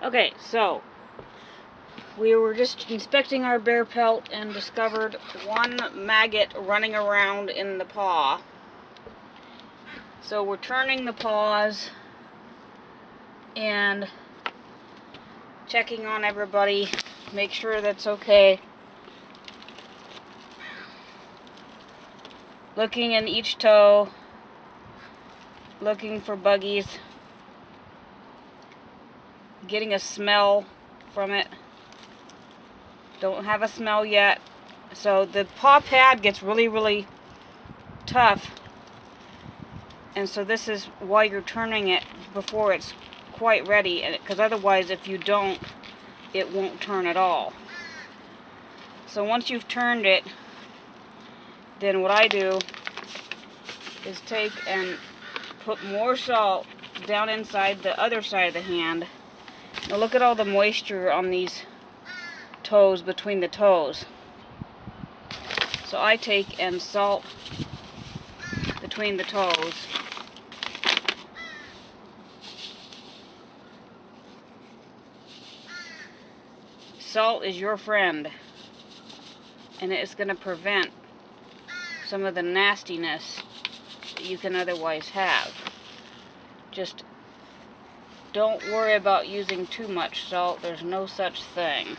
Okay, so we were just inspecting our bear pelt and discovered one maggot running around in the paw. So we're turning the paws and checking on everybody, make sure that's okay. Looking in each toe, looking for buggies, getting a smell from it. Don't have a smell yet. So the paw pad gets really tough, and so this is why you're turning it before it's quite ready, because otherwise if you don't, it won't turn at all. So once you've turned it, then what I do is take and put more salt down inside the other side of the hand. Now look at all the moisture on these toes, between the toes. So I take and salt between the toes. Salt is your friend, and it is going to prevent some of the nastiness that you can otherwise have. Just don't worry about using too much salt. There's no such thing.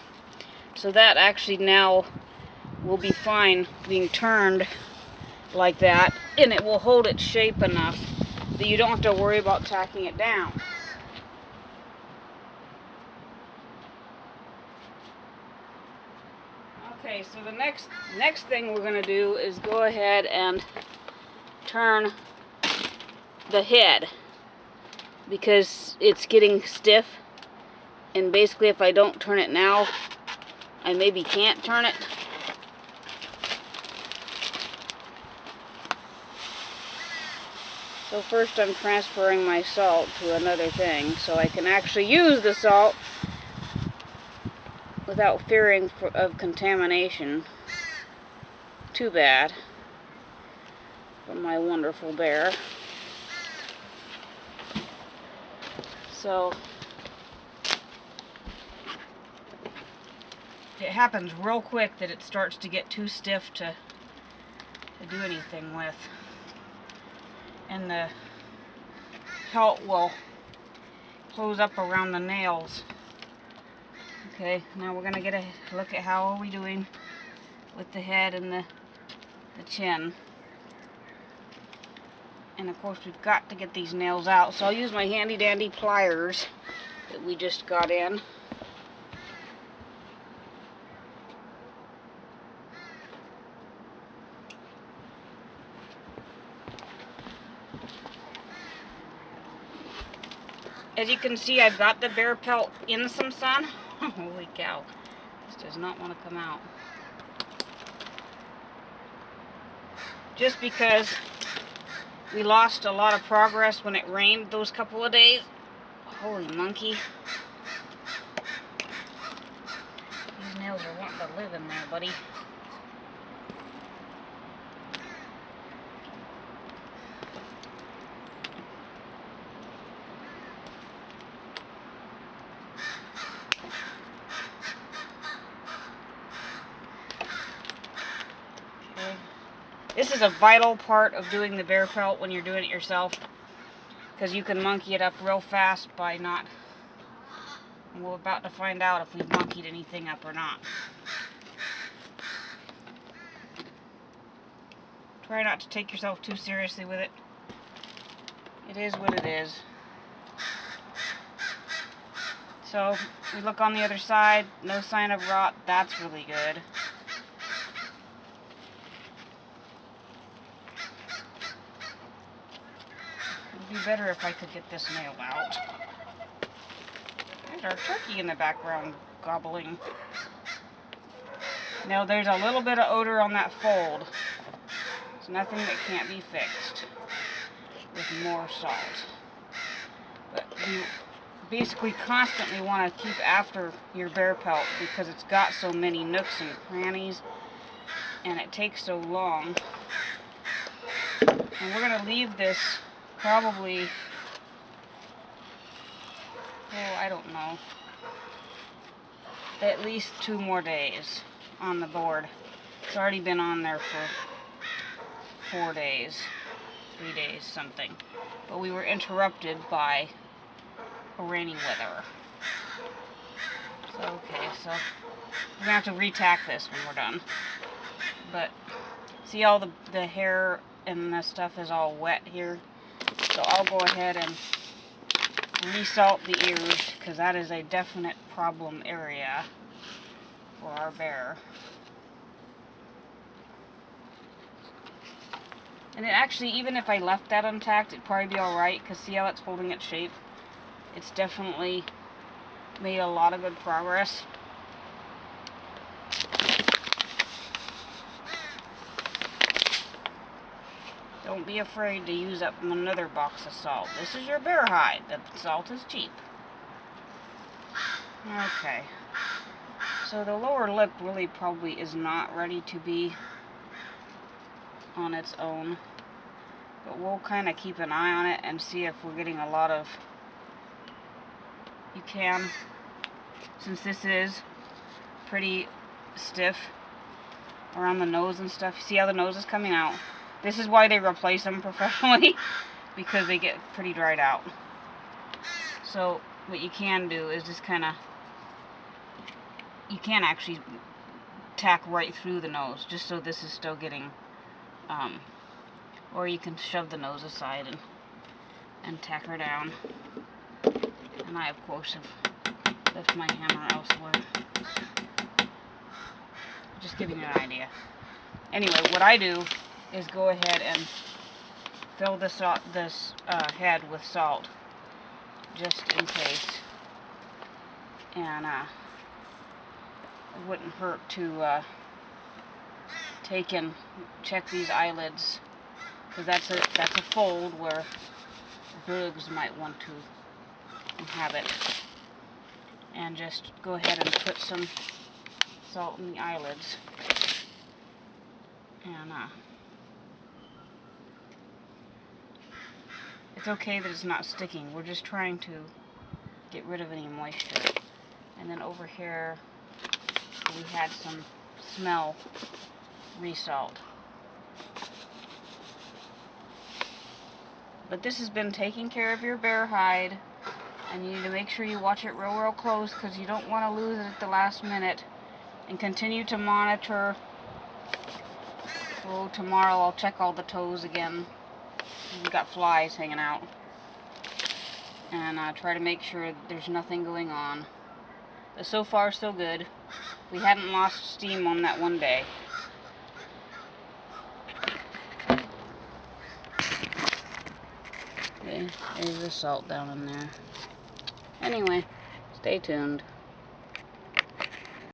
So that actually now will be fine being turned like that, and it will hold its shape enough that you don't have to worry about tacking it down. Okay, so the next thing we're going to do is go ahead and turn the head, because it's getting stiff, and basically if I don't turn it now, I maybe can't turn it. So first I'm transferring my salt to another thing so I can actually use the salt without fearing of contamination. Too bad for my wonderful bear. So it happens real quick that it starts to get too stiff to do anything with. And the pelt will close up around the nails. Okay, now we're going to get a look at how are we doing with the head and the chin. And of course we've got to get these nails out, so I'll use my handy dandy pliers that we just got in. As you can see, I've got the bear pelt in some sun. Holy cow, this does not want to come out. Just because we lost a lot of progress when it rained those couple of days. Holy monkey. These nails are wanting to live in there, buddy. This is a vital part of doing the bear pelt when you're doing it yourself, because you can monkey it up real fast by not. And we're about to find out if we've monkeyed anything up or not. Try not to take yourself too seriously with it. It is what it is. So we look on the other side, no sign of rot. That's really good. It would be better if I could get this nail out. There's our turkey in the background gobbling. Now there's a little bit of odor on that fold. It's nothing that can't be fixed with more salt. But you basically constantly want to keep after your bear pelt because it's got so many nooks and crannies and it takes so long. And we're going to leave this probably, oh, I don't know, at least 2 more days on the board. It's already been on there for 4 days, 3 days, something. But we were interrupted by rainy weather. So, okay, so we're going to have to re-tack this when we're done. But, see all the hair and the stuff is all wet here. So I'll go ahead and resalt the ears, because that is a definite problem area for our bear. And it actually, even if I left that intact, it'd probably be alright, because see how it's holding its shape? It's definitely made a lot of good progress. Don't be afraid to use up another box of salt. This is your bear hide. The salt is cheap. Okay. So the lower lip really probably is not ready to be on its own. But we'll kind of keep an eye on it and see if we're getting a lot of... You can, since this is pretty stiff around the nose and stuff. See how the nose is coming out? This is why they replace them professionally, because they get pretty dried out. So what you can do is just kind of, you can actually tack right through the nose, just so this is still getting, or you can shove the nose aside and tack her down. And I, of course, have left my hammer elsewhere. Just giving you an idea. Anyway, what I do is go ahead and fill this head with salt, just in case. And it wouldn't hurt to take and check these eyelids, because that's a fold where bugs might want to inhabit. And just go ahead and put some salt in the eyelids. And it's okay that it's not sticking. We're just trying to get rid of any moisture. And then over here, we had some smell resalt. But this has been taking care of your bear hide, and you need to make sure you watch it real close, because you don't want to lose it at the last minute. And continue to monitor. So tomorrow I'll check all the toes again. We've got flies hanging out. And try to make sure there's nothing going on. But so far, so good. We hadn't lost steam on that one day. Okay, there's the salt down in there. Anyway, stay tuned.